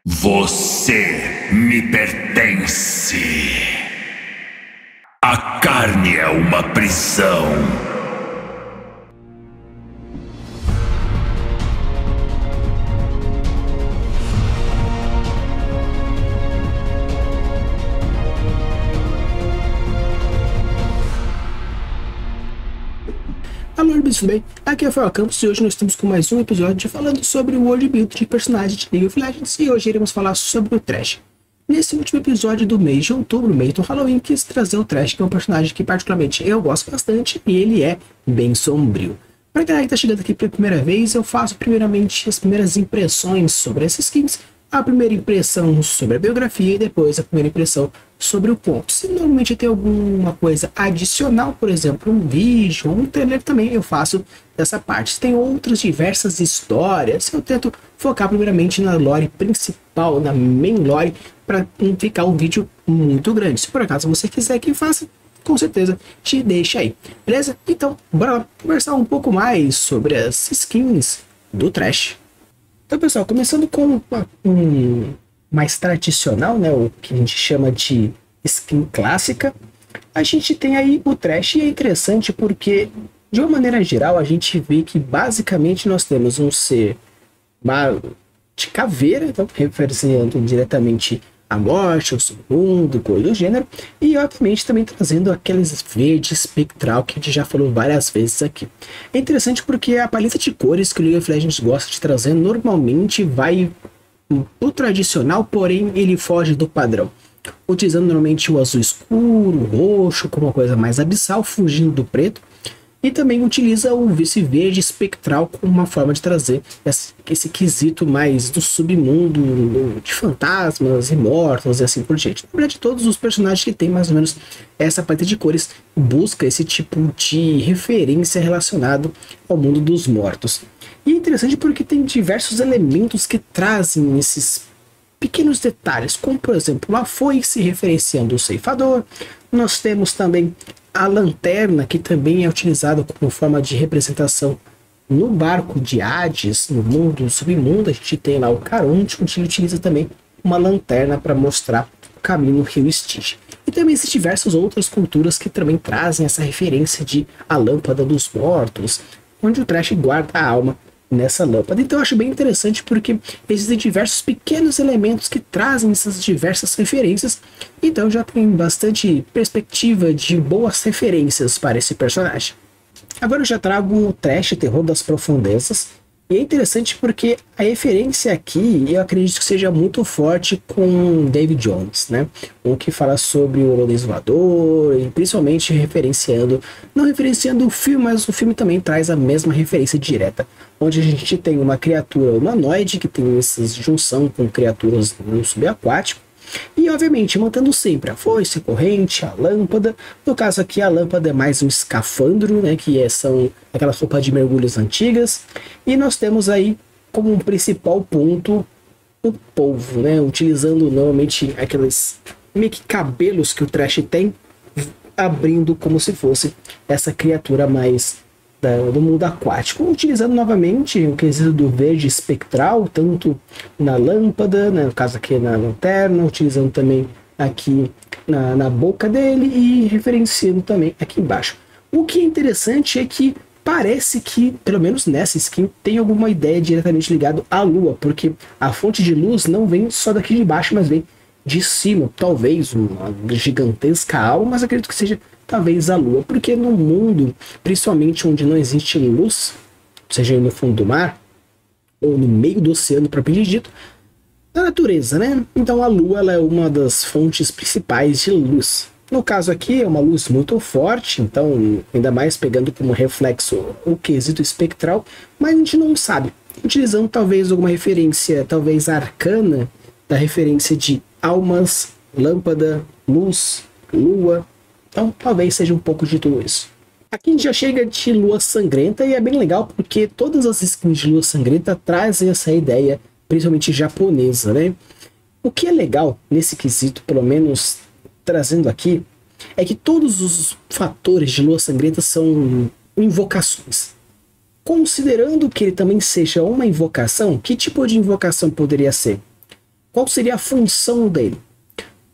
Você me pertence. A carne é uma prisão. Alô, tudo bem? Aqui é o Rafael Campos e hoje nós estamos com mais um episódio falando sobre o world build de personagens de League of Legends e hoje iremos falar sobre o Thresh. Nesse último episódio do mês de outubro, mês do Halloween, quis trazer o Thresh, que é um personagem que particularmente eu gosto bastante e ele é bem sombrio. Para quem está chegando aqui pela primeira vez, eu faço primeiramente as primeiras impressões sobre essas skins, a primeira impressão sobre a biografia e depois a primeira impressão sobre o ponto. Se normalmente tem alguma coisa adicional, por exemplo, um vídeo ou um trailer, também eu faço dessa parte. Se tem outras diversas histórias, eu tento focar primeiramente na lore principal, na main lore, para não ficar um vídeo muito grande. Se por acaso você quiser que faça, com certeza te deixa aí, beleza? Então, bora lá conversar um pouco mais sobre as skins do Thresh. Então, pessoal, começando com um mais tradicional, né, o que a gente chama de skin clássica, a gente tem aí o Thresh, e é interessante porque, de uma maneira geral, a gente vê que basicamente nós temos um ser de caveira, então, referenciando diretamente a morte, o submundo, coisa do gênero, e obviamente também trazendo aqueles verde espectral que a gente já falou várias vezes aqui. É interessante porque a paleta de cores que o League of Legends gosta de trazer normalmente vai o tradicional, porém ele foge do padrão, utilizando normalmente o azul escuro, o roxo como uma coisa mais abissal, fugindo do preto, e também utiliza o vice-verde espectral como uma forma de trazer esse quesito mais do submundo, de fantasmas, imortos e assim por diante. Na verdade, todos os personagens que tem mais ou menos essa paleta de cores busca esse tipo de referência relacionado ao mundo dos mortos. E é interessante porque tem diversos elementos que trazem esses pequenos detalhes, como por exemplo a foice referenciando o ceifador. Nós temos também a lanterna, que também é utilizada como forma de representação no barco de Hades, no mundo do submundo. A gente tem lá o Caronte, onde ele utiliza também uma lanterna para mostrar o caminho no rio Stygia. E também existem diversas outras culturas que também trazem essa referência de a lâmpada dos mortos, onde o Thresh guarda a alma nessa lâmpada. Então eu acho bem interessante porque existem diversos pequenos elementos que trazem essas diversas referências, então já tem bastante perspectiva de boas referências para esse personagem. Agora eu já trago o Thresh, Terror das Profundezas, e é interessante porque a referência aqui eu acredito que seja muito forte com David Jones, né? O que fala sobre o holandês voador, e principalmente não referenciando o filme, mas o filme também traz a mesma referência direta, onde a gente tem uma criatura humanoide que tem essa junção com criaturas no subaquático, e obviamente mantendo sempre a foice, a corrente, a lâmpada. No caso aqui a lâmpada é mais um escafandro, né, são aquelas roupas de mergulhos antigas, e nós temos aí como um principal ponto o polvo, né, utilizando normalmente aqueles meio que cabelos que o Thresh tem, abrindo como se fosse essa criatura mais do mundo aquático, utilizando novamente o quesito do verde espectral, tanto na lâmpada, né, no caso aqui na lanterna, utilizando também aqui na boca dele e referenciando também aqui embaixo. O que é interessante é que parece que, pelo menos nessa skin, tem alguma ideia diretamente ligada à lua, porque a fonte de luz não vem só daqui de baixo, mas vem de cima, talvez uma gigantesca alma, mas acredito que seja talvez a lua, porque no mundo, principalmente onde não existe luz, seja no fundo do mar ou no meio do oceano propriamente dito, da natureza, né? Então a lua ela é uma das fontes principais de luz. No caso aqui é uma luz muito forte, então ainda mais pegando como reflexo o quesito espectral, mas a gente não sabe, utilizando talvez alguma referência, talvez arcana, da referência de almas, lâmpada, luz, lua. Então talvez seja um pouco de tudo isso. Aqui a gente já chega de lua sangrenta e é bem legal porque todas as skins de lua sangrenta trazem essa ideia, principalmente japonesa, né? O que é legal nesse quesito, pelo menos trazendo aqui, é que todos os fatores de lua sangrenta são invocações. Considerando que ele também seja uma invocação, que tipo de invocação poderia ser? qual seria a função dele?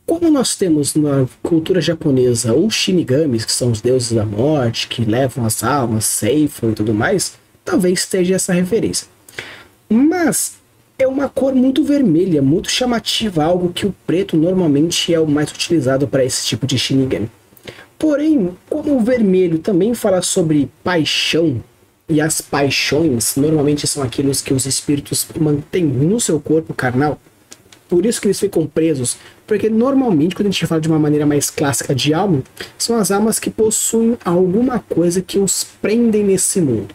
Como nós temos na cultura japonesa os Shinigamis, que são os deuses da morte, que levam as almas, ceifam e tudo mais, talvez esteja essa referência. Mas é uma cor muito vermelha, muito chamativa, algo que o preto normalmente é o mais utilizado para esse tipo de Shinigami. Porém, como o vermelho também fala sobre paixão, e as paixões normalmente são aqueles que os espíritos mantêm no seu corpo carnal, por isso que eles ficam presos, porque normalmente quando a gente fala de uma maneira mais clássica de alma, são as almas que possuem alguma coisa que os prendem nesse mundo.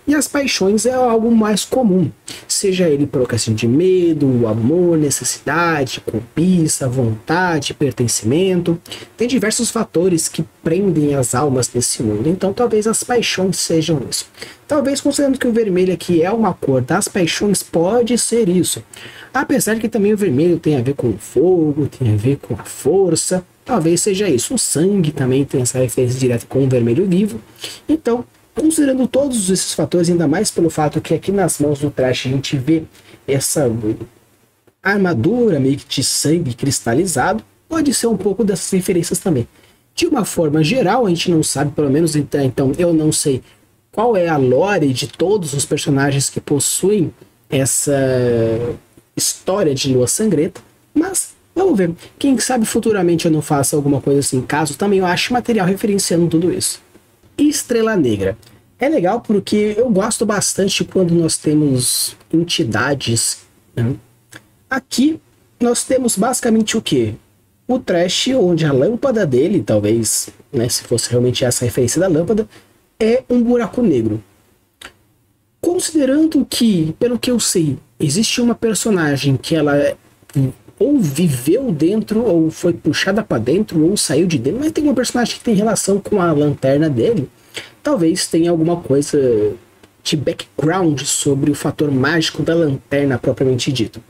E as paixões é algo mais comum, seja ele por ocasião de medo, amor, necessidade, cobiça, vontade, pertencimento. Tem diversos fatores que prendem as almas nesse mundo, então talvez as paixões sejam isso. Talvez, considerando que o vermelho aqui é uma cor das paixões, pode ser isso. Apesar de que também o vermelho tem a ver com o fogo, tem a ver com a força, talvez seja isso. O sangue também tem essa referência direta com o vermelho vivo. Então, considerando todos esses fatores, ainda mais pelo fato que aqui nas mãos do Trash a gente vê essa armadura meio que de sangue cristalizado, pode ser um pouco dessas referências também. De uma forma geral, a gente não sabe, pelo menos então eu não sei qual é a lore de todos os personagens que possuem essa história de Lua Sangrenta, mas vamos ver. Quem sabe futuramente eu não faça alguma coisa assim, caso também eu ache material referenciando tudo isso. Estrela Negra. É legal porque eu gosto bastante quando nós temos entidades, né? Aqui nós temos basicamente o que? O Trash, onde a lâmpada dele, talvez, né, se fosse realmente essa a referência da lâmpada, é um buraco negro. Considerando que, pelo que eu sei, existe uma personagem que ela ou viveu dentro, ou foi puxada para dentro, ou saiu de dentro, mas tem uma personagem que tem relação com a lanterna dele, talvez tenha alguma coisa de background sobre o fator mágico da lanterna propriamente dito.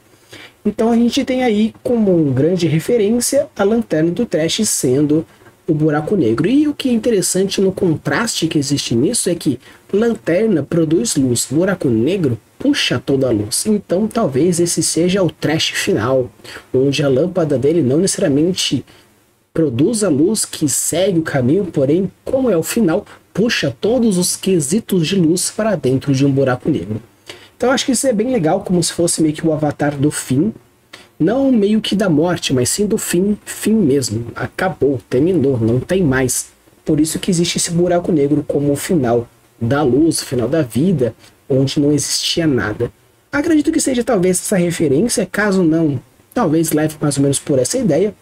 Então a gente tem aí como grande referência a lanterna do Trash sendo o buraco negro. E o que é interessante no contraste que existe nisso é que lanterna produz luz, buraco negro puxa toda a luz. Então talvez esse seja o Trash final, onde a lâmpada dele não necessariamente produz a luz que segue o caminho, porém, como é o final, puxa todos os quesitos de luz para dentro de um buraco negro. Então acho que isso é bem legal, como se fosse meio que o avatar do fim. Não meio que da morte, mas sim do fim, fim mesmo. Acabou, terminou, não tem mais. Por isso que existe esse buraco negro como o final da luz, o final da vida, onde não existia nada. Acredito que seja talvez essa referência, caso não, talvez leve mais ou menos por essa ideia.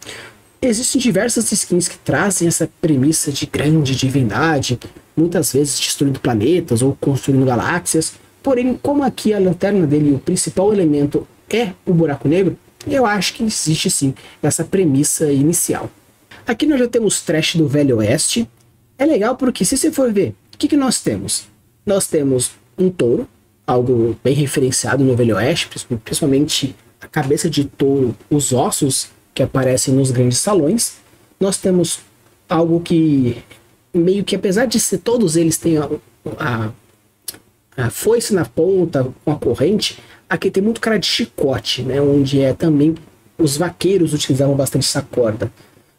Existem diversas skins que trazem essa premissa de grande divindade, muitas vezes destruindo planetas ou construindo galáxias. Porém, como aqui a lanterna dele, o principal elemento é o buraco negro, eu acho que existe sim essa premissa inicial. Aqui nós já temos Trash do Velho Oeste. É legal porque se você for ver, o que nós temos? Nós temos um touro, algo bem referenciado no Velho Oeste, principalmente a cabeça de touro, os ossos que aparecem nos grandes salões. Nós temos algo que meio que, apesar de ser todos eles têm a foice na ponta com a corrente, aqui tem muito cara de chicote, né, onde é também os vaqueiros utilizavam bastante essa corda.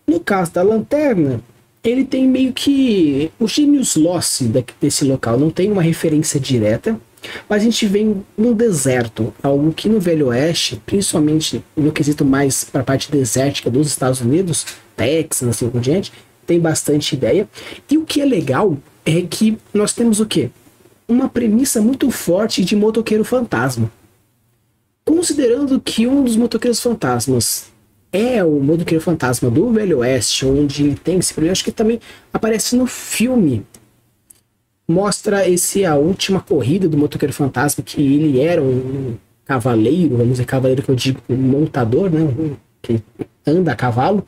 No caso da lanterna, ele tem meio que o Genius Lost desse local, não tem uma referência direta, mas a gente vê no deserto, algo que no Velho Oeste, principalmente no quesito mais para a parte desértica dos Estados Unidos, Texas, assim por diante, tem bastante ideia. E o que é legal é que nós temos o quê? Uma premissa muito forte de motoqueiro fantasma. Considerando que um dos motoqueiros fantasmas é o motoqueiro fantasma do Velho Oeste, onde ele tem esse problema, acho que também aparece no filme. Mostra a última corrida do motoqueiro fantasma, que ele era um cavaleiro, vamos dizer cavaleiro que eu digo, um montador, né, que anda a cavalo.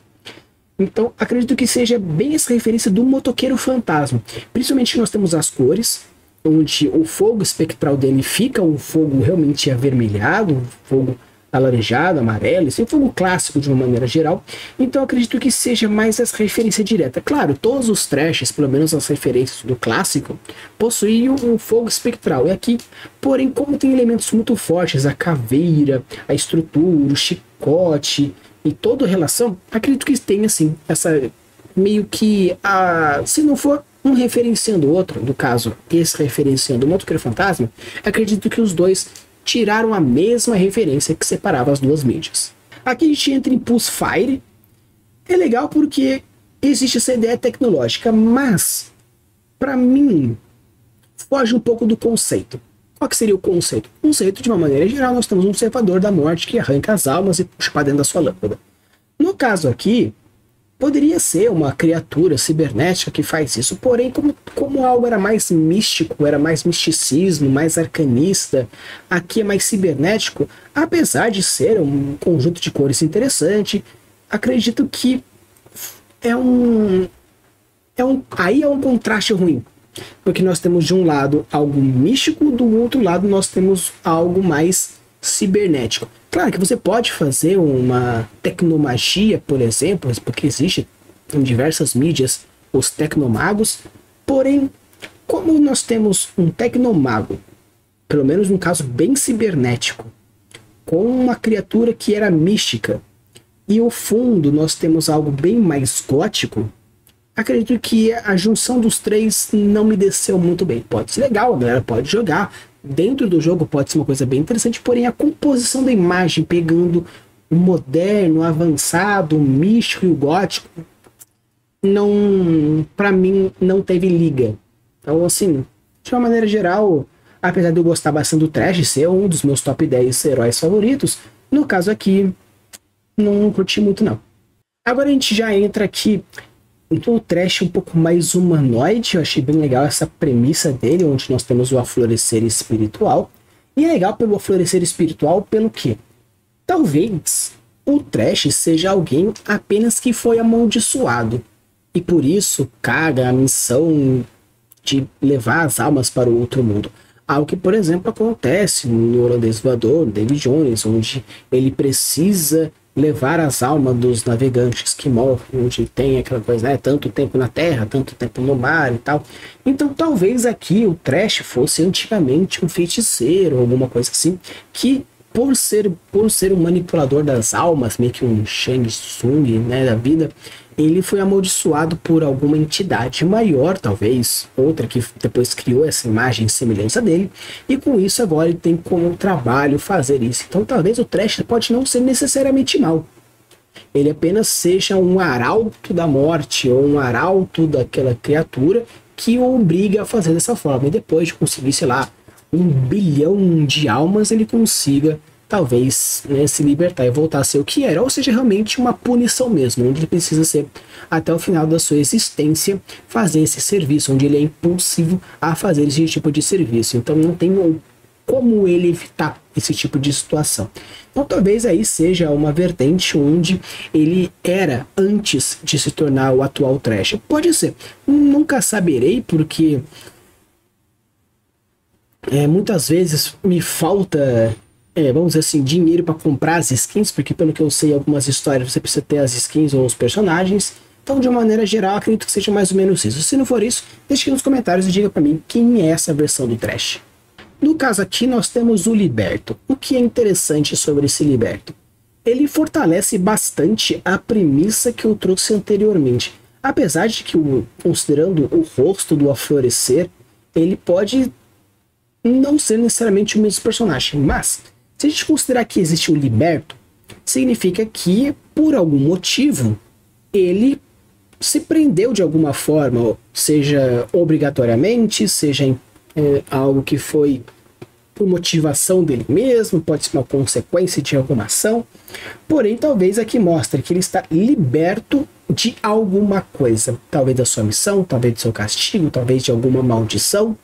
Então acredito que seja bem essa referência do motoqueiro fantasma. Principalmente nós temos as cores, onde o fogo espectral dele fica um fogo realmente avermelhado, um fogo alaranjado, amarelo, esse é um fogo clássico de uma maneira geral. Então acredito que seja mais essa referência direta. Claro, todos os trashes, pelo menos as referências do clássico, possuíam um fogo espectral. E aqui, porém, como tem elementos muito fortes, a caveira, a estrutura, pacote e toda a relação, acredito que tem assim, essa meio que, se não for um referenciando o outro, no caso, esse referenciando o Motoqueiro Fantasma, acredito que os dois tiraram a mesma referência que separava as duas mídias. Aqui a gente entra em Pulse Fire. É legal porque existe essa ideia tecnológica, mas, para mim, foge um pouco do conceito. Qual que seria o conceito? O conceito, de uma maneira geral, nós temos um observador da morte que arranca as almas e puxa para dentro da sua lâmpada. No caso aqui, poderia ser uma criatura cibernética que faz isso, porém, como algo era mais místico, era mais misticismo, mais arcanista, aqui é mais cibernético, apesar de ser um conjunto de cores interessante, acredito que aí é um contraste ruim. Porque nós temos de um lado algo místico, do outro lado nós temos algo mais cibernético. Claro que você pode fazer uma tecnomagia, por exemplo, porque existe em diversas mídias os tecnomagos, porém, como nós temos um tecnomago, pelo menos num caso bem cibernético, com uma criatura que era mística, e ao fundo nós temos algo bem mais gótico, acredito que a junção dos três não me desceu muito bem. Pode ser legal, a galera pode jogar. Dentro do jogo pode ser uma coisa bem interessante, porém a composição da imagem, pegando o moderno, o avançado, o místico e o gótico, não, para mim, não teve liga. Então, assim, de uma maneira geral, apesar de eu gostar bastante do Thresh, ser um dos meus top 10 heróis favoritos, no caso aqui, não curti muito não. Agora a gente já entra aqui então o Thresh um pouco mais humanoide. Eu achei bem legal essa premissa dele, onde nós temos o aflorescer espiritual. E é legal pelo aflorescer espiritual pelo que? Talvez o Thresh seja alguém apenas que foi amaldiçoado. E por isso caga a missão de levar as almas para o outro mundo. Algo que, por exemplo, acontece no Holandês Voador, David Jones, onde ele precisa levar as almas dos navegantes que morrem, onde tem aquela coisa, né? Tanto tempo na terra, tanto tempo no mar e tal. Então talvez aqui o Thresh fosse antigamente um feiticeiro, alguma coisa assim, que por ser um manipulador das almas, meio que um Shang Tsung, né, da vida, ele foi amaldiçoado por alguma entidade maior, talvez, outra que depois criou essa imagem e semelhança dele, e com isso agora ele tem como trabalho fazer isso. Então talvez o Thresh pode não ser necessariamente mal. Ele apenas seja um arauto da morte, ou um arauto daquela criatura que o obriga a fazer dessa forma. E depois de conseguir, sei lá, 1 bilhão de almas, ele consiga talvez, né, se libertar e voltar a ser o que era, ou seja, realmente uma punição mesmo, onde ele precisa ser, até o final da sua existência, fazer esse serviço, onde ele é impulsivo a fazer esse tipo de serviço. Então não tem como ele evitar esse tipo de situação. Então talvez aí seja uma vertente onde ele era antes de se tornar o atual Thresh. Pode ser, nunca saberei, porque muitas vezes me falta, vamos dizer assim, dinheiro para comprar as skins, porque pelo que eu sei, algumas histórias você precisa ter as skins ou os personagens. Então, de uma maneira geral, acredito que seja mais ou menos isso. Se não for isso, deixe aqui nos comentários e diga para mim quem é essa versão do Thresh. No caso aqui, nós temos o Liberto. O que é interessante sobre esse Liberto? Ele fortalece bastante a premissa que eu trouxe anteriormente. Apesar de que, considerando o rosto do Aflorescer, ele pode não ser necessariamente o mesmo personagem, mas se a gente considerar que existe o Liberto, significa que, por algum motivo, ele se prendeu de alguma forma, seja obrigatoriamente, seja algo que foi por motivação dele mesmo, pode ser uma consequência de alguma ação, porém talvez aqui mostre que ele está liberto de alguma coisa, talvez da sua missão, talvez do seu castigo, talvez de alguma maldição.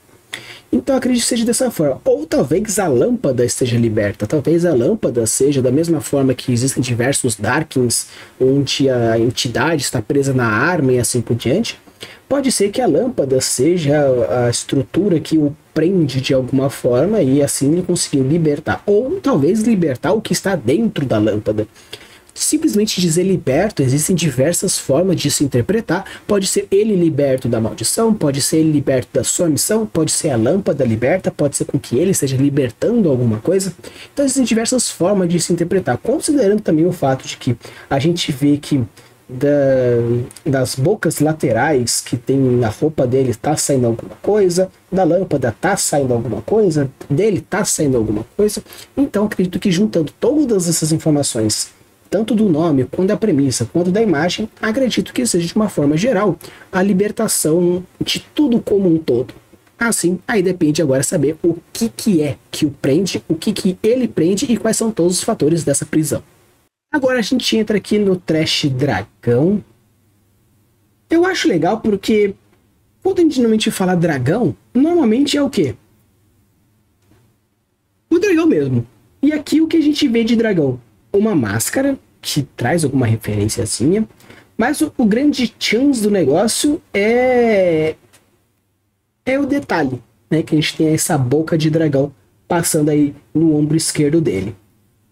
Então acredito que seja dessa forma. Ou talvez a lâmpada esteja liberta. Talvez a lâmpada seja da mesma forma que existem diversos Darkins, onde a entidade está presa na arma e assim por diante. Pode ser que a lâmpada seja a estrutura que o prende de alguma forma e assim ele conseguir libertar. Ou talvez libertar o que está dentro da lâmpada. simplesmente dizer liberto, existem diversas formas de se interpretar. Pode ser ele liberto da maldição, pode ser ele liberto da sua missão, pode ser a lâmpada liberta, pode ser com que ele esteja libertando alguma coisa. Então existem diversas formas de se interpretar, considerando também o fato de que a gente vê que das bocas laterais que tem na roupa dele está saindo alguma coisa, da lâmpada está saindo alguma coisa, dele está saindo alguma coisa. Então acredito que juntando todas essas informações, tanto do nome, quanto da premissa, quanto da imagem, acredito que seja de uma forma geral a libertação de tudo como um todo. Assim, aí depende agora saber o que é que o prende, o que ele prende e quais são todos os fatores dessa prisão. Agora a gente entra aqui no Trash Dragão. Eu acho legal porque quando a gente normalmente fala dragão, normalmente é o quê? O dragão mesmo. E aqui o que a gente vê de dragão? Uma máscara que traz alguma referenciazinha, mas o grande chance do negócio é o detalhe, né? Que a gente tem essa boca de dragão passando aí no ombro esquerdo dele.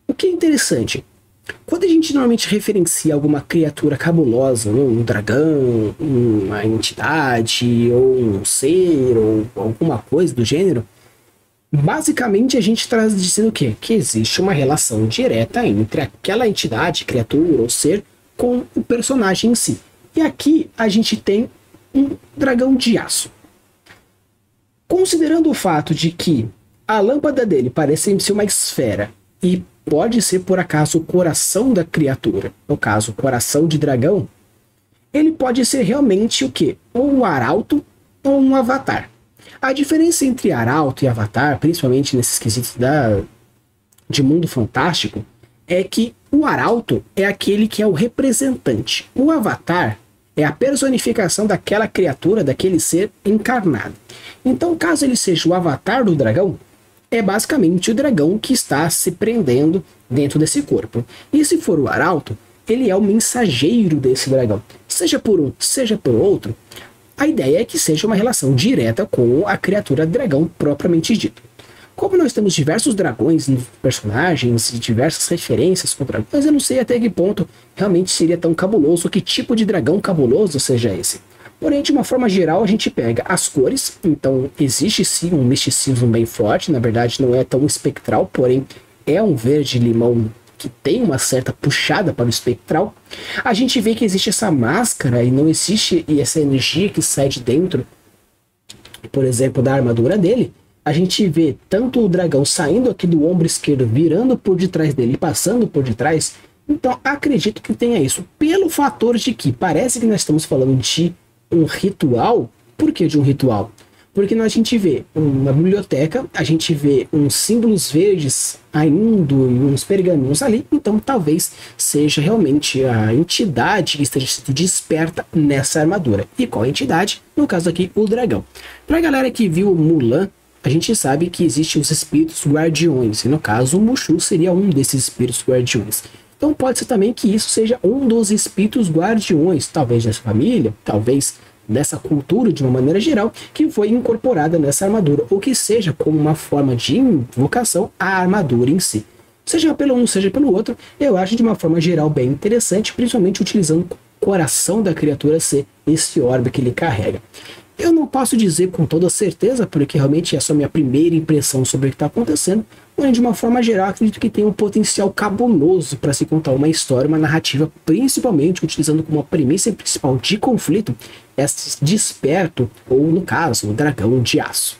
O que é interessante? Quando a gente normalmente referencia alguma criatura cabulosa, um dragão, uma entidade, ou um ser, ou alguma coisa do gênero, basicamente a gente está dizendo o quê? Que existe uma relação direta entre aquela entidade, criatura ou ser, com o personagem em si. E aqui a gente tem um dragão de aço. Considerando o fato de que a lâmpada dele parece ser uma esfera e pode ser, por acaso, o coração da criatura, no caso, o coração de dragão, ele pode ser realmente o quê? Ou um arauto ou um avatar. A diferença entre arauto e avatar, principalmente nesses quesitos de mundo fantástico, é que o arauto é aquele que é o representante. O avatar é a personificação daquela criatura, daquele ser encarnado. Então, caso ele seja o avatar do dragão, é basicamente o dragão que está se prendendo dentro desse corpo. E se for o arauto, ele é o mensageiro desse dragão. Seja por um, seja por outro, a ideia é que seja uma relação direta com a criatura dragão propriamente dita. Como nós temos diversos dragões nos personagens e diversas referências com dragões, eu não sei até que ponto realmente seria tão cabuloso, que tipo de dragão cabuloso seja esse. Porém, de uma forma geral, a gente pega as cores, então existe sim um misticismo bem forte, na verdade não é tão espectral, porém é um verde-limão que tem uma certa puxada para o espectral. A gente vê que existe essa máscara e não existe essa energia que sai de dentro, por exemplo, da armadura dele. A gente vê tanto o dragão saindo aqui do ombro esquerdo, virando por detrás dele e passando por detrás. Então acredito que tenha isso, pelo fator de que parece que nós estamos falando de um ritual. Por que de um ritual? Porque a gente vê uma biblioteca, a gente vê uns símbolos verdes ainda e uns pergaminhos ali, então talvez seja realmente a entidade que esteja sendo desperta nessa armadura. E qual entidade? No caso aqui, o dragão. Pra galera que viu Mulan, a gente sabe que existem os espíritos guardiões, e no caso o Mushu seria um desses espíritos guardiões. Então pode ser também que isso seja um dos espíritos guardiões, talvez dessa família, talvez dessa cultura de uma maneira geral, que foi incorporada nessa armadura, ou que seja como uma forma de invocação à armadura em si. Seja pelo um, seja pelo outro, eu acho de uma forma geral bem interessante, principalmente utilizando o coração da criatura ser esse orbe que ele carrega. Eu não posso dizer com toda certeza, porque realmente é só minha primeira impressão sobre o que está acontecendo, mas de uma forma geral acredito que tem um potencial cabuloso para se contar uma história, uma narrativa, principalmente utilizando como a premissa principal de conflito esse desperto, ou no caso, o dragão de aço.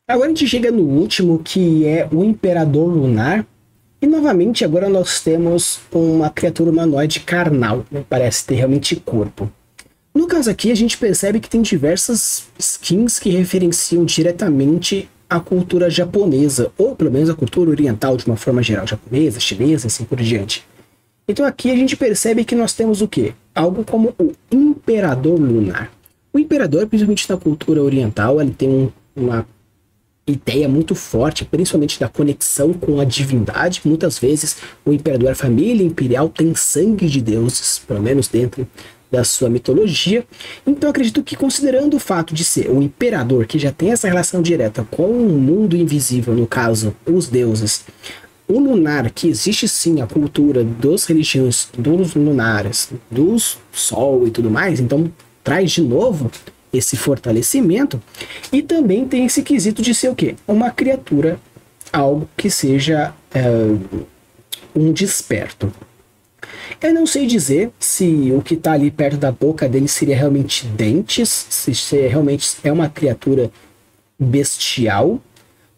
Agora a gente chega no último, que é o Imperador Lunar, e novamente agora nós temos uma criatura humanoide carnal, não parece ter realmente corpo. No caso aqui a gente percebe que tem diversas skins que referenciam diretamente a cultura japonesa, ou pelo menos a cultura oriental de uma forma geral, japonesa, chinesa, assim por diante. Então aqui a gente percebe que nós temos o quê? Algo como o Imperador Lunar. O Imperador, principalmente na cultura oriental, ele tem uma ideia muito forte, principalmente da conexão com a divindade. Muitas vezes o Imperador, a família imperial, tem sangue de deuses, pelo menos dentro da sua mitologia. Então acredito que, considerando o fato de ser o imperador que já tem essa relação direta com o mundo invisível, no caso os deuses, o lunar, que existe sim a cultura das religiões dos lunares, do sol e tudo mais, então traz de novo esse fortalecimento. E também tem esse quesito de ser o quê? Uma criatura, algo que seja um desperto. Eu não sei dizer se o que está ali perto da boca dele seria realmente dentes, se realmente é uma criatura bestial,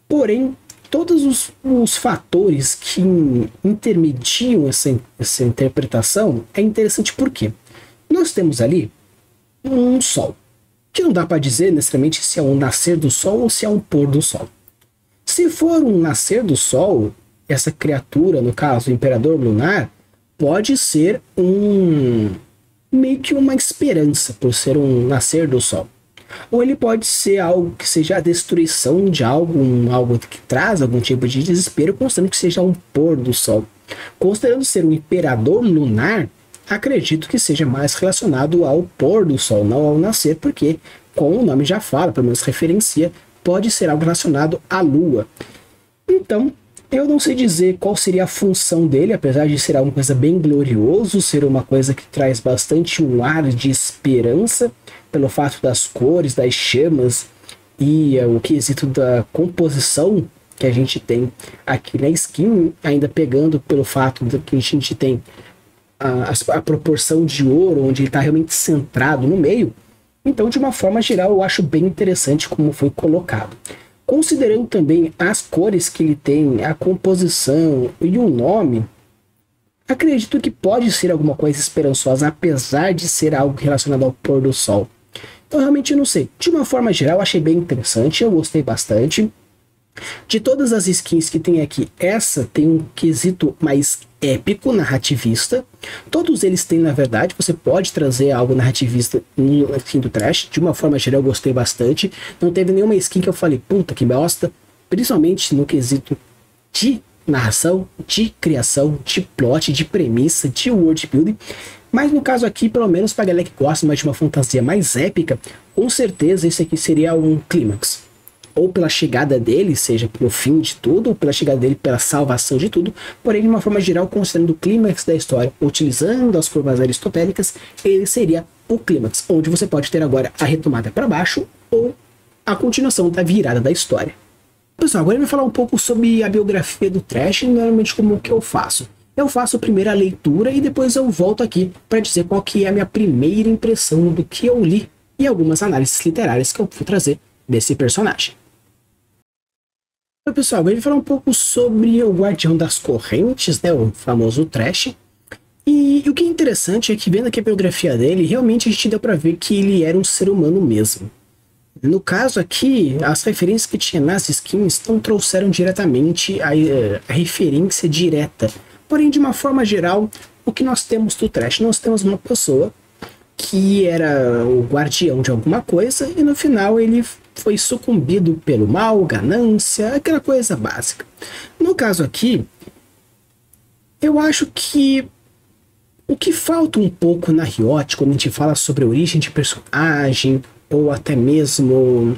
porém todos os fatores que intermediam essa interpretação é interessante porque nós temos ali um sol, que não dá para dizer necessariamente se é um nascer do sol ou se é um pôr do sol. Se for um nascer do sol, essa criatura, no caso, o Imperador Lunar, pode ser meio que uma esperança por ser um nascer do sol. Ou ele pode ser algo que seja a destruição de algo, algo que traz algum tipo de desespero, considerando que seja um pôr do sol. Considerando ser um Imperador Lunar, acredito que seja mais relacionado ao pôr do sol, não ao nascer, porque, como o nome já fala, pelo menos referencia, pode ser algo relacionado à lua. Então, eu não sei dizer qual seria a função dele, apesar de ser alguma coisa bem glorioso, ser uma coisa que traz bastante um ar de esperança, pelo fato das cores, das chamas e o quesito da composição que a gente tem aqui na skin, ainda pegando pelo fato de que a gente tem a proporção de ouro, onde ele está realmente centrado no meio. Então, de uma forma geral, eu acho bem interessante como foi colocado. Considerando também as cores que ele tem, a composição e o nome, acredito que pode ser alguma coisa esperançosa, apesar de ser algo relacionado ao pôr do sol. Então, realmente, eu não sei. De uma forma geral, achei bem interessante, eu gostei bastante. De todas as skins que tem aqui, essa tem um quesito mais épico, narrativista. Todos eles têm, na verdade, você pode trazer algo narrativista no skin do Trash. De uma forma geral, eu gostei bastante. Não teve nenhuma skin que eu falei, puta que bosta. Principalmente no quesito de narração, de criação, de plot, de premissa, de world building. Mas no caso aqui, pelo menos pra galera que gosta mais de uma fantasia mais épica, com certeza esse aqui seria um clímax. Ou pela chegada dele, seja pelo fim de tudo, ou pela chegada dele pela salvação de tudo, porém, de uma forma geral, considerando o clímax da história, utilizando as curvas aristotélicas, ele seria o clímax, onde você pode ter agora a retomada para baixo, ou a continuação da virada da história. Pessoal, agora eu vou falar um pouco sobre a biografia do Trash, normalmente como que eu faço. Eu faço primeiro a leitura e depois eu volto aqui para dizer qual que é a minha primeira impressão do que eu li e algumas análises literárias que eu vou trazer desse personagem. Então, pessoal, agora eu vou falar um pouco sobre o Guardião das Correntes, né, o famoso Trash. E o que é interessante é que, vendo aqui a biografia dele, realmente a gente deu pra ver que ele era um ser humano mesmo. No caso aqui, as referências que tinha nas skins não trouxeram diretamente a referência direta. Porém, de uma forma geral, o que nós temos do Trash? Nós temos uma pessoa que era o guardião de alguma coisa e no final ele foi sucumbido pelo mal, ganância, aquela coisa básica. No caso aqui, eu acho que o que falta um pouco na Riot, quando a gente fala sobre a origem de personagem, ou até mesmo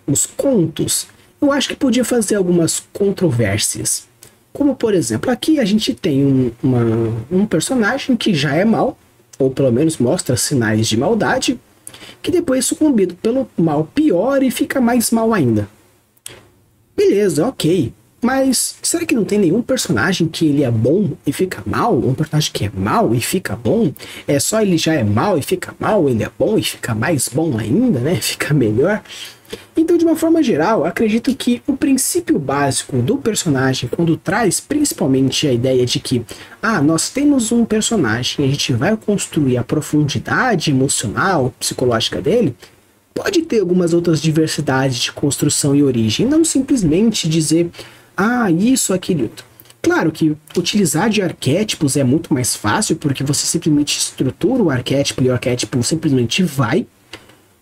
os contos, eu acho que podia fazer algumas controvérsias. Como, por exemplo, aqui a gente tem um personagem que já é mau, ou pelo menos mostra sinais de maldade, que depois é sucumbido pelo mal pior e fica mais mal ainda. Beleza, ok. Mas será que não tem nenhum personagem que ele é bom e fica mal? Um personagem que é mal e fica bom? É só ele já é mal e fica mal, ele é bom e fica mais bom ainda, né? Fica melhor. Então, de uma forma geral, acredito que o princípio básico do personagem, quando traz principalmente a ideia de que nós temos um personagem e a gente vai construir a profundidade emocional, psicológica dele, pode ter algumas outras diversidades de construção e origem, não simplesmente dizer isso, aquilo. Claro que utilizar de arquétipos é muito mais fácil, porque você simplesmente estrutura o arquétipo e o arquétipo simplesmente vai.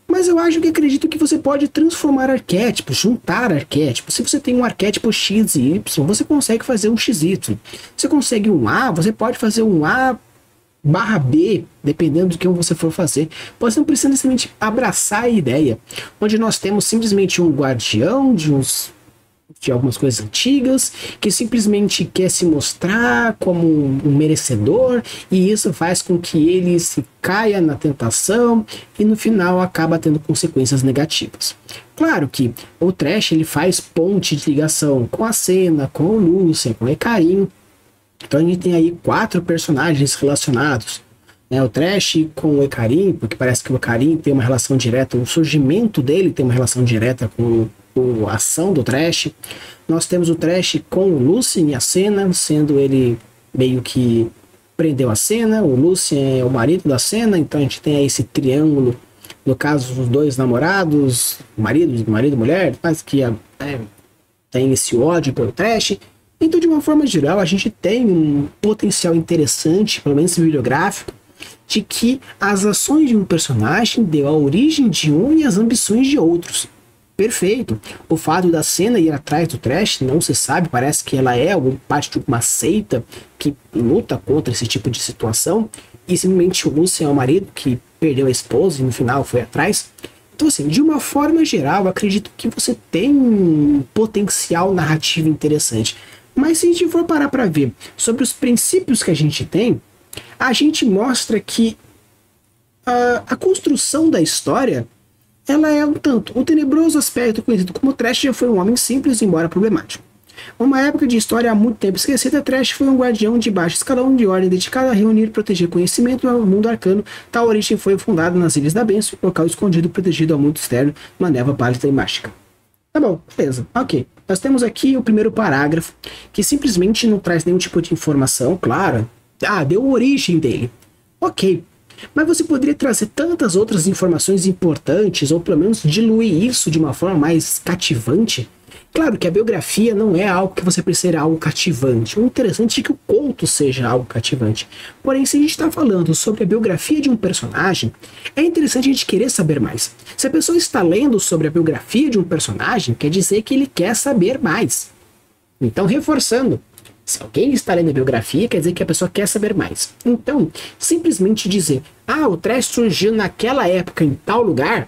Mas eu acredito que você pode transformar arquétipos, juntar arquétipos. Se você tem um arquétipo X e Y, você consegue fazer um XY. Você consegue um A, você pode fazer um A/B, dependendo do que você for fazer. Você não precisa necessariamente abraçar a ideia, onde nós temos simplesmente um guardião de uns de algumas coisas antigas, que simplesmente quer se mostrar como um merecedor, e isso faz com que ele se caia na tentação e no final acaba tendo consequências negativas. Claro que o Thresh ele faz ponte de ligação com a Senna, com o Lucien, com o Hecarim. Então a gente tem aí 4 personagens relacionados, né? O Thresh com o Hecarim, porque parece que o Hecarim tem uma relação direta, o surgimento dele tem uma relação direta com a ação do Thresh. Nós temos o Thresh com o Lucien e a Senna, sendo ele meio que prendeu a Senna, o Lucien é o marido da Senna, então a gente tem aí esse triângulo, no caso os 2 namorados, marido e mulher, mas que tem esse ódio pelo Thresh. Então, de uma forma geral, a gente tem um potencial interessante, pelo menos bibliográfico, de que as ações de um personagem deu a origem de um e as ambições de outros. Perfeito. O fato da Senna ir atrás do Thresh não se sabe, parece que ela é parte de uma seita que luta contra esse tipo de situação, e simplesmente o Lucien é o marido que perdeu a esposa e no final foi atrás. Então, assim, de uma forma geral, eu acredito que você tem um potencial narrativo interessante. Mas se a gente for parar para ver sobre os princípios que a gente tem, a gente mostra que a construção da história ela é um tanto. O tenebroso aspecto conhecido como Thresh já foi um homem simples, embora problemático. Uma época de história há muito tempo esquecida, Thresh foi um guardião de baixo escalão de ordem dedicado a reunir e proteger conhecimento no mundo arcano. Tal origem foi fundada nas Ilhas da Bênção, local escondido protegido ao mundo externo, uma névoa pálida e mágica. Tá bom, beleza, ok. Nós temos aqui o primeiro parágrafo, que simplesmente não traz nenhum tipo de informação, claro. Deu origem dele. Ok. Mas você poderia trazer tantas outras informações importantes, ou pelo menos diluir isso de uma forma mais cativante. Claro que a biografia não é algo que você precisa ser algo cativante. O interessante é que o conto seja algo cativante. Porém, se a gente está falando sobre a biografia de um personagem, é interessante a gente querer saber mais. Se a pessoa está lendo sobre a biografia de um personagem, quer dizer que ele quer saber mais. Então, reforçando, se alguém está lendo a biografia, quer dizer que a pessoa quer saber mais. Então, simplesmente dizer, o Thresh surgiu naquela época em tal lugar,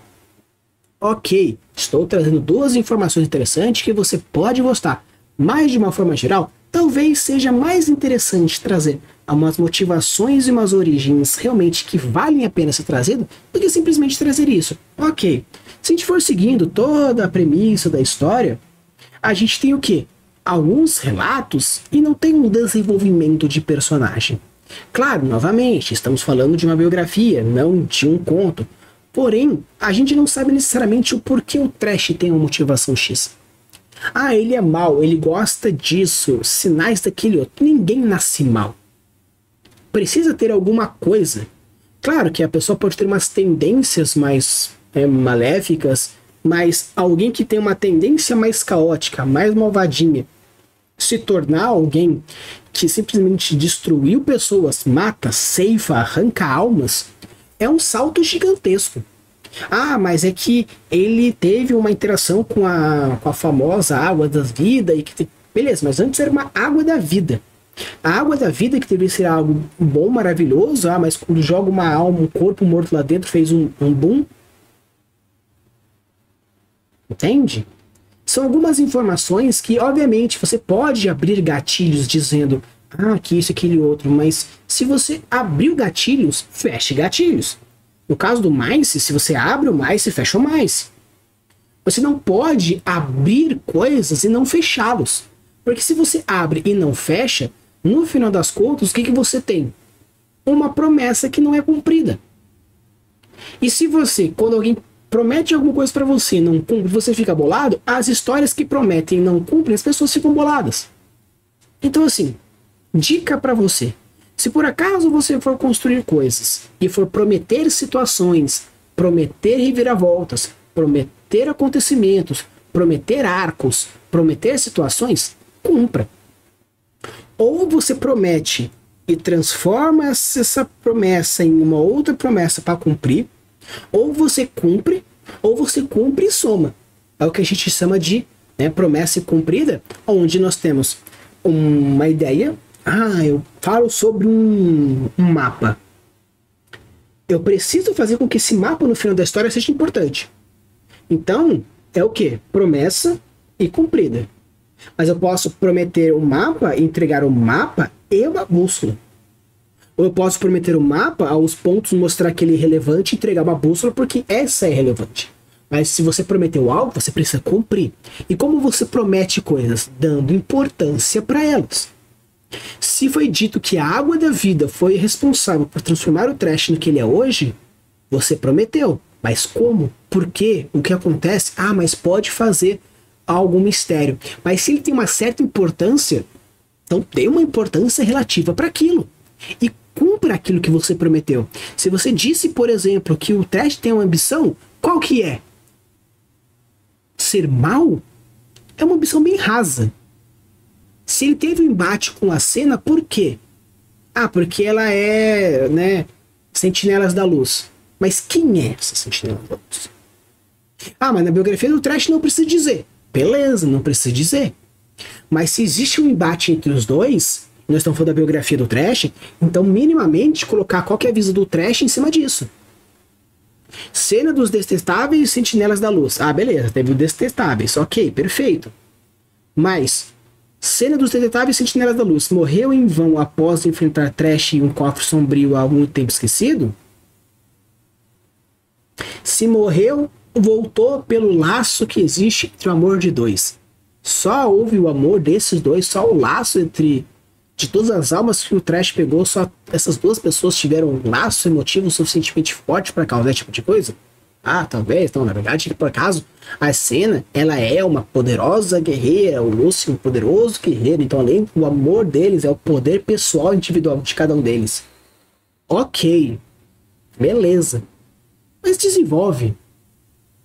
ok, estou trazendo 2 informações interessantes que você pode gostar. Mas, de uma forma geral, talvez seja mais interessante trazer umas motivações e umas origens realmente que valem a pena ser trazido do que simplesmente trazer isso. Ok, se a gente for seguindo toda a premissa da história, a gente tem o quê? Alguns relatos e não tem um desenvolvimento de personagem. Claro, novamente, estamos falando de uma biografia, não de um conto. Porém, a gente não sabe necessariamente o porquê o Thresh tem uma motivação X. Ele é mau, ele gosta disso, sinais daquele outro. Ninguém nasce mal. Precisa ter alguma coisa. Claro que a pessoa pode ter umas tendências mais maléficas, mas alguém que tem uma tendência mais caótica, mais malvadinha, se tornar alguém que simplesmente destruiu pessoas, mata, ceifa, arranca almas, é um salto gigantesco. Mas é que ele teve uma interação com a famosa água da vida e que beleza, mas antes era uma água da vida. A água da vida que deveria ser algo bom, maravilhoso, mas quando joga uma alma, um corpo morto lá dentro, fez um boom. Entende? São algumas informações que, obviamente, você pode abrir gatilhos dizendo que isso, aquele outro, mas se você abrir gatilhos, feche gatilhos. No caso do Mice, se você abre o Mice, fecha o Mice. Você não pode abrir coisas e não fechá-los. Porque se você abre e não fecha, no final das contas, o que você tem? Uma promessa que não é cumprida. E se você, quando alguém promete alguma coisa pra você e não cumpre, você fica bolado, as histórias que prometem e não cumprem, as pessoas ficam boladas. Então, assim, dica pra você. Se por acaso você for construir coisas e for prometer situações, prometer reviravoltas, prometer acontecimentos, prometer arcos, prometer situações, cumpra. Ou você promete e transforma essa promessa em uma outra promessa para cumprir, ou você cumpre e soma. É o que a gente chama de promessa cumprida, onde nós temos uma ideia. Eu falo sobre um mapa. Eu preciso fazer com que esse mapa no final da história seja importante. Então, é o que? Promessa e cumprida. Mas eu posso prometer um mapa, entregar um mapa e uma bússola. Ou eu posso prometer um mapa, aos pontos mostrar aquele relevante e entregar uma bússola porque essa é relevante. Mas se você prometeu algo, você precisa cumprir. E como você promete coisas? Dando importância para elas. Se foi dito que a água da vida foi responsável por transformar o trash no que ele é hoje, você prometeu. Mas como? Por quê? O que acontece? Ah, mas pode fazer algum mistério. Mas se ele tem uma certa importância, então tem uma importância relativa para aquilo. E cumpra aquilo que você prometeu. Se você disse, por exemplo, que o trash tem uma ambição, qual que é? Ser mal? É uma ambição bem rasa. Se ele teve um embate com a Senna, por quê? Ah, porque ela é, né, Sentinelas da Luz. Mas quem é essa Sentinela da Luz? Ah, mas na biografia do Trash não precisa dizer. Beleza, não precisa dizer. Mas se existe um embate entre os dois, nós estamos falando da biografia do Trash, então minimamente colocar qual que é a visão do Trash em cima disso. Cena dos Detestáveis e Sentinelas da Luz. Ah, beleza, teve o Detestáveis, ok, perfeito. Mas Cena dos Detestáveis e Sentinelas da Luz morreu em vão após enfrentar Trash e um cofre sombrio há muito tempo esquecido? Se morreu, voltou pelo laço que existe entre o amor de dois. Só houve o amor desses dois, só o laço entre de todas as almas que o Trash pegou, só essas duas pessoas tiveram um laço emotivo suficientemente forte para causar esse tipo de coisa? Ah, talvez, não, na verdade, por acaso, a Senna, ela é uma poderosa guerreira, o Lúcio um poderoso guerreiro, então além do amor deles, é o poder pessoal individual de cada um deles. Ok, beleza. Mas desenvolve.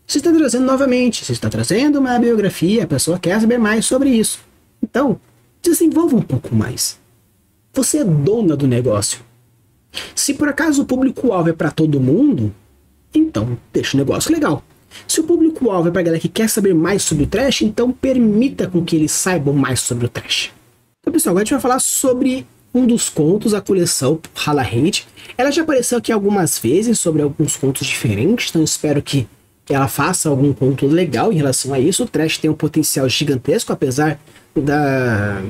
Você está trazendo novamente, você está trazendo uma biografia, a pessoa quer saber mais sobre isso. Então, desenvolva um pouco mais. Você é dona do negócio. Se por acaso o público-alvo é para todo mundo, então deixa o negócio legal. Se o público-alvo é para a galera que quer saber mais sobre o Trash, então permita com que eles saibam mais sobre o Trash. Então, pessoal, agora a gente vai falar sobre um dos contos, a coleção Hala Hand. Ela já apareceu aqui algumas vezes sobre alguns contos diferentes, então espero que ela faça algum conto legal em relação a isso. O Trash tem um potencial gigantesco, apesar da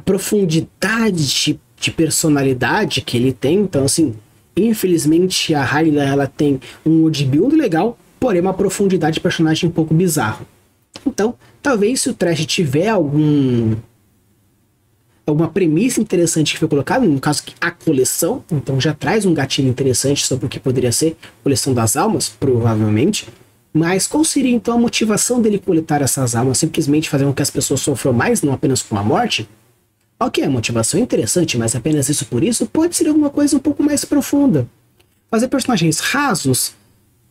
profundidade de personalidade que ele tem. Então, assim, infelizmente a Hyla, ela tem um world build legal, porém uma profundidade de personagem um pouco bizarro. Então, talvez se o Trash tiver alguma premissa interessante que foi colocada, no caso a coleção, então já traz um gatilho interessante sobre o que poderia ser a coleção das almas, provavelmente. Mas qual seria então a motivação dele coletar essas almas? Simplesmente fazer com que as pessoas sofram mais, não apenas com a morte? Ok, a motivação é interessante, mas apenas isso por isso pode ser alguma coisa um pouco mais profunda. Fazer personagens rasos,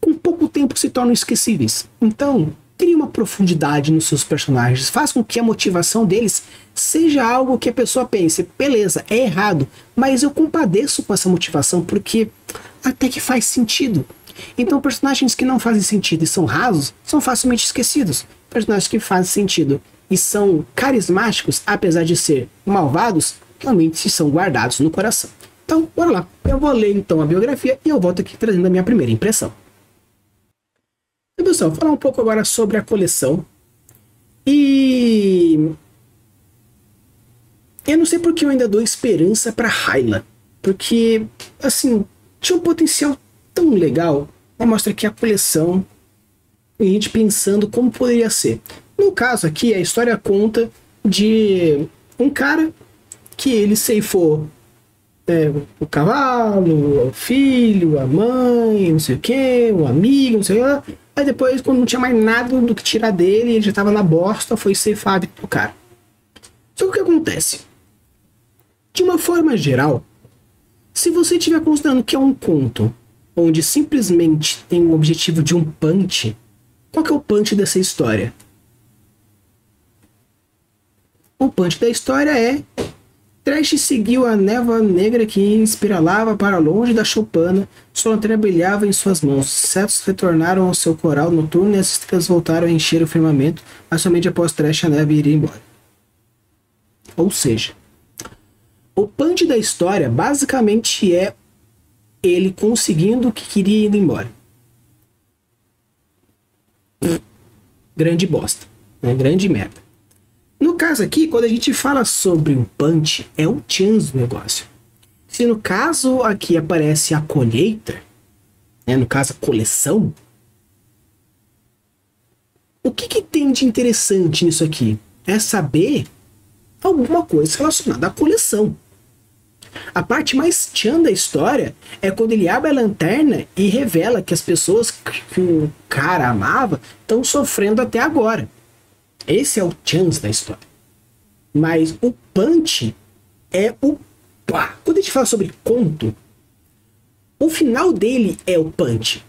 com pouco tempo se tornam esquecíveis. Então, crie uma profundidade nos seus personagens, faz com que a motivação deles seja algo que a pessoa pense, beleza, é errado, mas eu compadeço com essa motivação porque até que faz sentido. Então personagens que não fazem sentido e são rasos, são facilmente esquecidos. Personagens que fazem sentido e são carismáticos, apesar de ser malvados, realmente são guardados no coração. Então, bora lá. Eu vou ler então a biografia e eu volto aqui trazendo a minha primeira impressão. Então, pessoal, vou falar um pouco agora sobre a coleção. E eu não sei porque eu ainda dou esperança para Hyla, porque, assim, tinha um potencial tão legal. Mostra aqui a coleção e a gente pensando como poderia ser. No caso aqui, a história conta de um cara que ele ceifou o cavalo, o filho, a mãe, não sei o que, o amigo, não sei o que. Aí depois, quando não tinha mais nada do que tirar dele, ele já estava na bosta, foi ceifado do cara. Só que o que acontece? De uma forma geral, se você estiver considerando que é um conto onde simplesmente tem o objetivo de um punch, qual que é o punch dessa história? O punch da história é: Trash seguiu a névoa negra que espiralava para longe da choupana, sua lanterna brilhava em suas mãos. Os cetros retornaram ao seu coral noturno e as estrelas voltaram a encher o firmamento, mas somente após Trash a neve iria embora. Ou seja, o punch da história basicamente é ele conseguindo o que queria ir embora. Grande bosta. né? Grande merda. No caso aqui, quando a gente fala sobre um punch, é o chance do negócio. Se no caso aqui aparece a colheita, né, no caso a coleção, o que tem de interessante nisso aqui? É saber alguma coisa relacionada à coleção. A parte mais tchan da história é quando ele abre a lanterna e revela que as pessoas que o cara amava estão sofrendo até agora. Esse é o chance da história. Mas o punch é o pá. Quando a gente fala sobre conto, o final dele é o punch.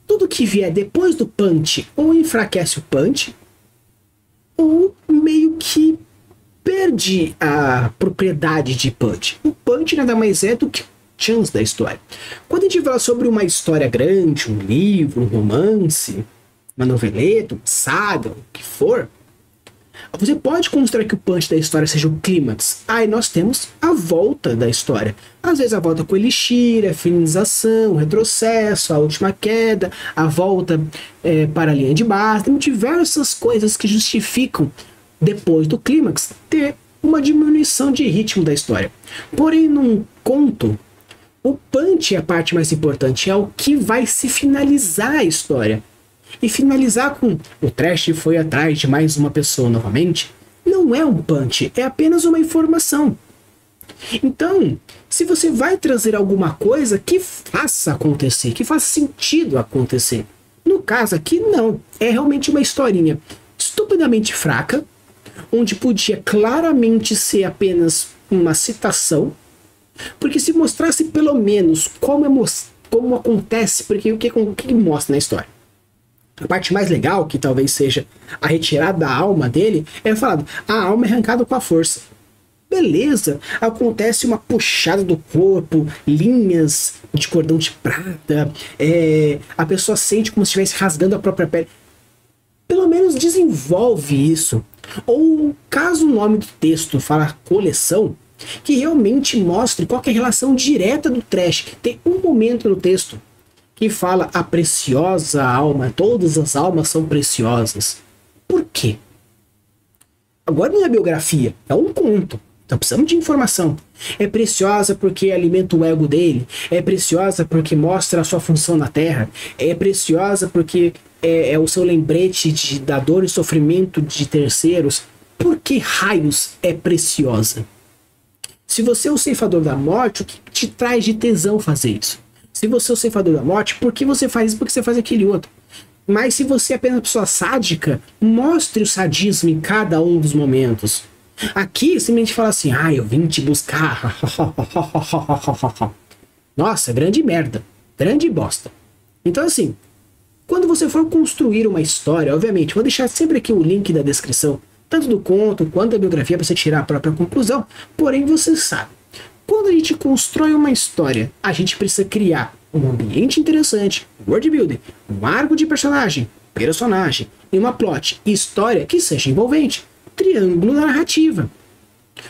Tudo que vier depois do punch ou enfraquece o punch, ou meio que perde a propriedade de punch. O punch nada mais é do que o chance da história. Quando a gente fala sobre uma história grande, um livro, um romance, uma noveleta, uma saga, o que for, você pode considerar que o punch da história seja o clímax. Aí nós temos a volta da história. Às vezes a volta com elixir, a finalização, o retrocesso, a última queda, a volta para a linha de base. Tem diversas coisas que justificam, depois do clímax, ter uma diminuição de ritmo da história. Porém, num conto, o punch é a parte mais importante, é o que vai se finalizar a história. E finalizar com o Trash foi atrás de mais uma pessoa novamente, não é um punch, é apenas uma informação. Então, se você vai trazer alguma coisa que faça acontecer, que faça sentido acontecer. No caso aqui, não. É realmente uma historinha estupidamente fraca, onde podia claramente ser apenas uma citação, porque se mostrasse pelo menos como acontece, porque o que mostra na história. A parte mais legal, que talvez seja a retirada da alma dele, é falado, a alma é arrancada com a força. Beleza, acontece uma puxada do corpo, linhas de cordão de prata, a pessoa sente como se estivesse rasgando a própria pele. Pelo menos desenvolve isso. Ou caso o nome do texto fala coleção, que realmente mostre qual que é a relação direta do Trash. Tem um momento no texto que fala a preciosa alma, todas as almas são preciosas. Por quê? Agora não é biografia, é um conto. Então precisamos de informação. É preciosa porque alimenta o ego dele. É preciosa porque mostra a sua função na Terra. É preciosa porque é o seu lembrete da dor e sofrimento de terceiros. Por que raios é preciosa? Se você é o ceifador da morte, o que te traz de tesão fazer isso? Se você é o ceifador da morte, por que você faz isso? Por que você faz aquele outro? Mas se você é apenas uma pessoa sádica, mostre o sadismo em cada um dos momentos. Aqui, simplesmente fala assim, eu vim te buscar. Nossa, grande merda. Grande bosta. Então assim, quando você for construir uma história, obviamente, vou deixar sempre aqui o link da descrição, tanto do conto quanto da biografia, para você tirar a própria conclusão. Porém, você sabe, quando a gente constrói uma história, a gente precisa criar um ambiente interessante, world building, um arco de personagem e uma plot e história que seja envolvente. Triângulo da narrativa,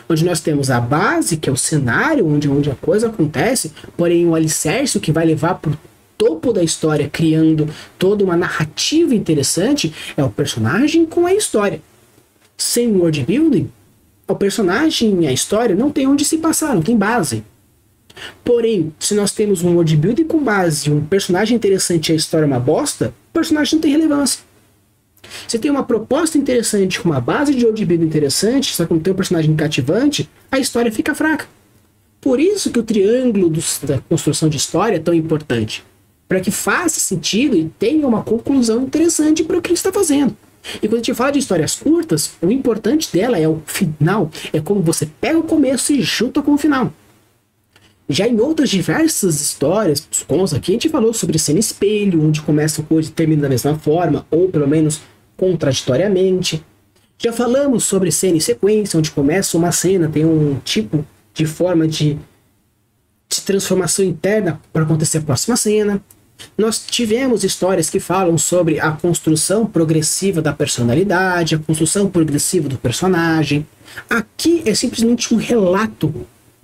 onde nós temos a base, que é o cenário onde a coisa acontece, porém o alicerce, o que vai levar para o topo da história, criando toda uma narrativa interessante, é o personagem com a história. Sem world building, o personagem e a história não tem onde se passar, não tem base. Porém, se nós temos um world building com base, um personagem interessante e a história é uma bosta, o personagem não tem relevância. Se tem uma proposta interessante com uma base de world building interessante, só que não tem um personagem cativante, a história fica fraca. Por isso que o triângulo da construção de história é tão importante. Para que faça sentido e tenha uma conclusão interessante para o que ele está fazendo. E quando a gente fala de histórias curtas, o importante dela é o final. É como você pega o começo e junta com o final. Já em outras diversas histórias, os contos aqui, a gente falou sobre cena espelho, onde começa o coisa e termina da mesma forma, ou pelo menos contraditoriamente. Já falamos sobre cena e sequência, onde começa uma cena, tem um tipo de forma de transformação interna para acontecer a próxima cena. Nós tivemos histórias que falam sobre a construção progressiva da personalidade, a construção progressiva do personagem. Aqui é simplesmente um relato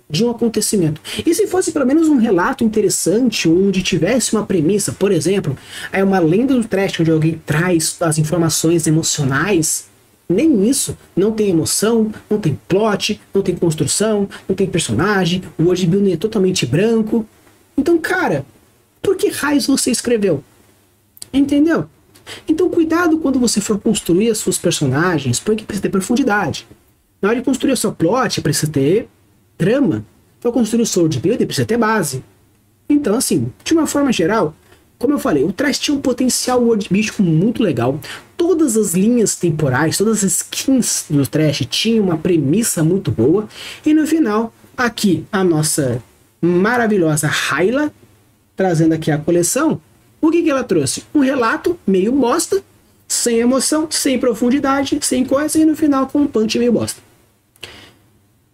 de um acontecimento. E se fosse pelo menos um relato interessante, onde tivesse uma premissa, por exemplo, é uma lenda do Trash, onde alguém traz as informações emocionais Nem isso. Não tem emoção, não tem plot, não tem construção, não tem personagem, o world building é totalmente branco. Então, cara, por que raios você escreveu? Entendeu? Então, cuidado quando você for construir as suas personagens, porque precisa ter profundidade. Na hora de construir o seu plot, precisa ter trama. Para construir o seu world building, precisa ter base. Então, assim, de uma forma geral, como eu falei, o Trash tinha um potencial worldbuilding muito legal. Todas as linhas temporais, todas as skins do Trash tinham uma premissa muito boa. E no final, aqui a nossa maravilhosa Hyla, trazendo aqui a coleção. O que ela trouxe? Um relato meio bosta, sem emoção, sem profundidade, sem coisa, e no final com um punch meio bosta.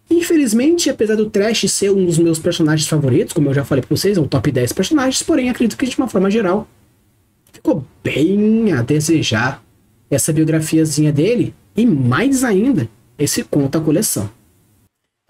Infelizmente, apesar do Trash ser um dos meus personagens favoritos, como eu já falei pra vocês, é um top 10 personagens, porém acredito que de uma forma geral ficou bem a desejar essa biografiazinha dele, e mais ainda, esse conto coleção.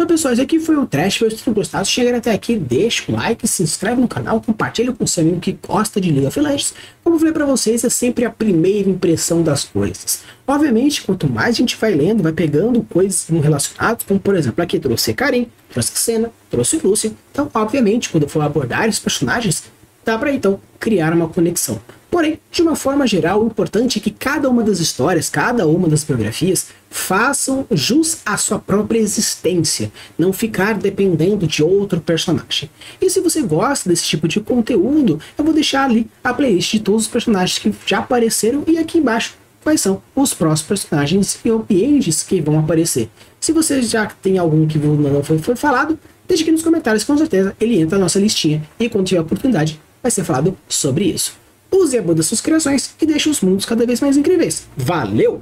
Então, pessoal, esse aqui foi o Trash. Espero que vocês tenham gostado. Se chegarem até aqui, deixa um like, se inscreve no canal, compartilha com seu amigo que gosta de League of Legends. Como eu falei pra vocês, é sempre a primeira impressão das coisas. Obviamente, quanto mais a gente vai lendo, vai pegando coisas relacionadas, como por exemplo, aqui trouxe Karim, trouxe Xena, trouxe Lúcia. Então, obviamente, quando eu for abordar esses personagens, dá pra então criar uma conexão. Porém, de uma forma geral, o importante é que cada uma das histórias, cada uma das biografias, façam jus à sua própria existência, não ficar dependendo de outro personagem. E se você gosta desse tipo de conteúdo, eu vou deixar ali a playlist de todos os personagens que já apareceram e aqui embaixo quais são os próximos personagens e ambientes que vão aparecer. Se você já tem algum que não foi falado, deixe aqui nos comentários, com certeza ele entra na nossa listinha e quando tiver oportunidade vai ser falado sobre isso. Use a boa das suas criações e deixe os mundos cada vez mais incríveis. Valeu!